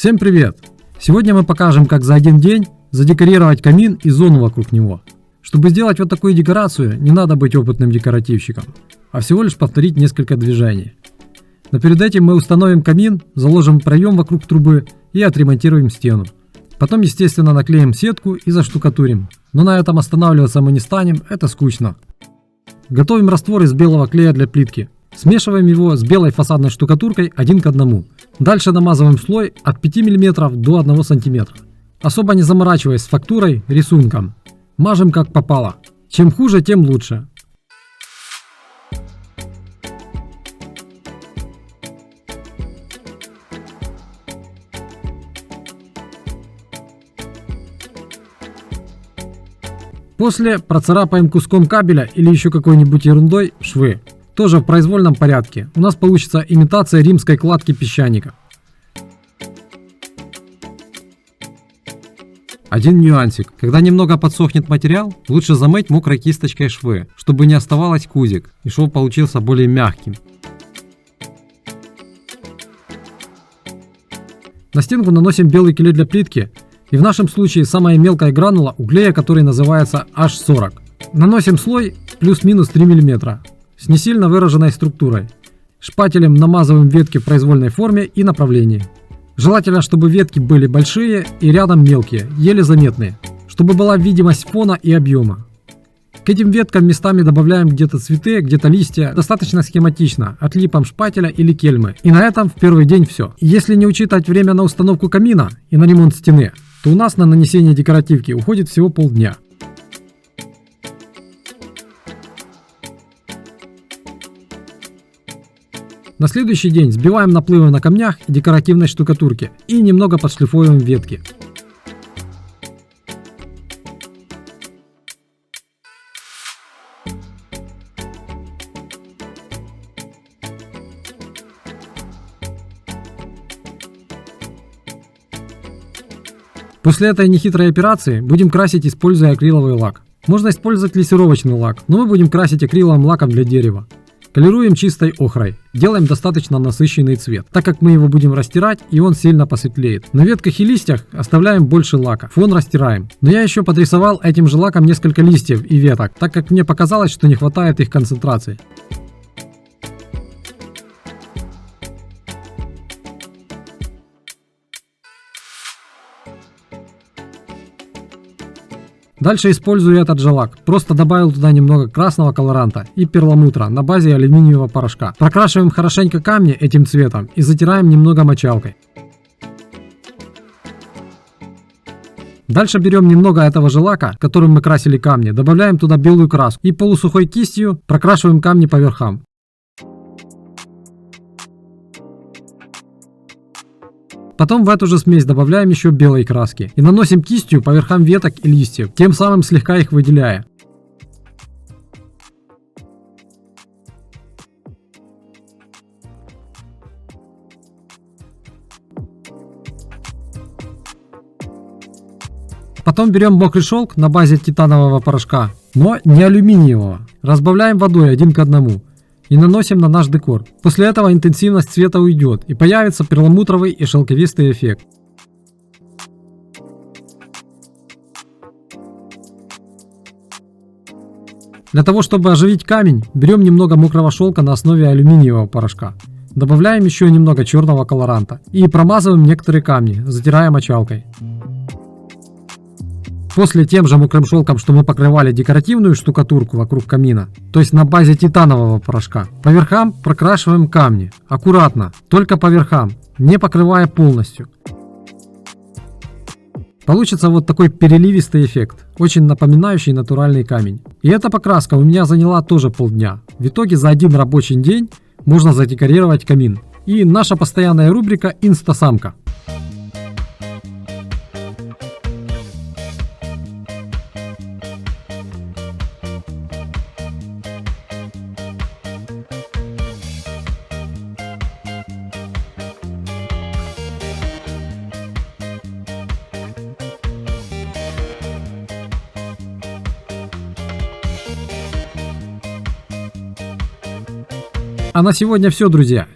Всем привет! Сегодня мы покажем, как за один день задекорировать камин и зону вокруг него. Чтобы сделать вот такую декорацию, не надо быть опытным декоративщиком, а всего лишь повторить несколько движений. Но перед этим мы установим камин, заложим проем вокруг трубы и отремонтируем стену. Потом, естественно, наклеим сетку и заштукатурим. Но на этом останавливаться мы не станем, это скучно. Готовим раствор из белого клея для плитки. Смешиваем его с белой фасадной штукатуркой 1 к 1. Дальше намазываем слой от 5 мм до 1 см. Особо не заморачиваясь с фактурой, рисунком. Мажем как попало. Чем хуже, тем лучше. После процарапаем куском кабеля или еще какой-нибудь ерундой швы. Тоже в произвольном порядке. У нас получится имитация римской кладки песчаника. Один нюансик. Когда немного подсохнет материал, лучше замыть мокрой кисточкой швы, чтобы не оставалось кузик и шов получился более мягким. На стенку наносим белый клей для плитки. И в нашем случае самая мелкая гранула у клея, который называется H40. Наносим слой плюс-минус 3 мм с не сильно выраженной структурой. Шпателем намазываем ветки в произвольной форме и направлении. Желательно, чтобы ветки были большие и рядом мелкие, еле заметные, чтобы была видимость фона и объема. К этим веткам местами добавляем где-то цветы, где-то листья, достаточно схематично, отлипом шпателя или кельмы. И на этом в первый день все. Если не учитывать время на установку камина и на ремонт стены, то у нас на нанесение декоративки уходит всего полдня. На следующий день сбиваем наплывы на камнях и декоративной штукатурке и немного подшлифуем ветки. После этой нехитрой операции будем красить, используя акриловый лак. Можно использовать лессировочный лак, но мы будем красить акриловым лаком для дерева. Колируем чистой охрой. Делаем достаточно насыщенный цвет, так как мы его будем растирать и он сильно посветлеет. На ветках и листьях оставляем больше лака, фон растираем. Но я еще подрисовал этим же лаком несколько листьев и веток, так как мне показалось, что не хватает их концентрации. Дальше использую этот же лак. Просто добавил туда немного красного колоранта и перламутра на базе алюминиевого порошка. Прокрашиваем хорошенько камни этим цветом и затираем немного мочалкой. Дальше берем немного этого же лака, которым мы красили камни, добавляем туда белую краску и полусухой кистью прокрашиваем камни по верхам. Потом в эту же смесь добавляем еще белой краски и наносим кистью по верхам веток и листьев, тем самым слегка их выделяя. Потом берем мокрый шелк на базе титанового порошка, но не алюминиевого. Разбавляем водой 1 к 1. И наносим на наш декор. После этого интенсивность цвета уйдет и появится перламутровый и шелковистый эффект. Для того, чтобы оживить камень, берем немного мокрого шелка на основе алюминиевого порошка. Добавляем еще немного черного колоранта и промазываем некоторые камни, затирая мочалкой. После тем же мокрым шелком, что мы покрывали декоративную штукатурку вокруг камина, то есть на базе титанового порошка, по верхам прокрашиваем камни. Аккуратно, только по верхам, не покрывая полностью. Получится вот такой переливистый эффект, очень напоминающий натуральный камень. И эта покраска у меня заняла тоже полдня. В итоге за один рабочий день можно задекорировать камин. И наша постоянная рубрика «Инстасамка». А на сегодня все, друзья.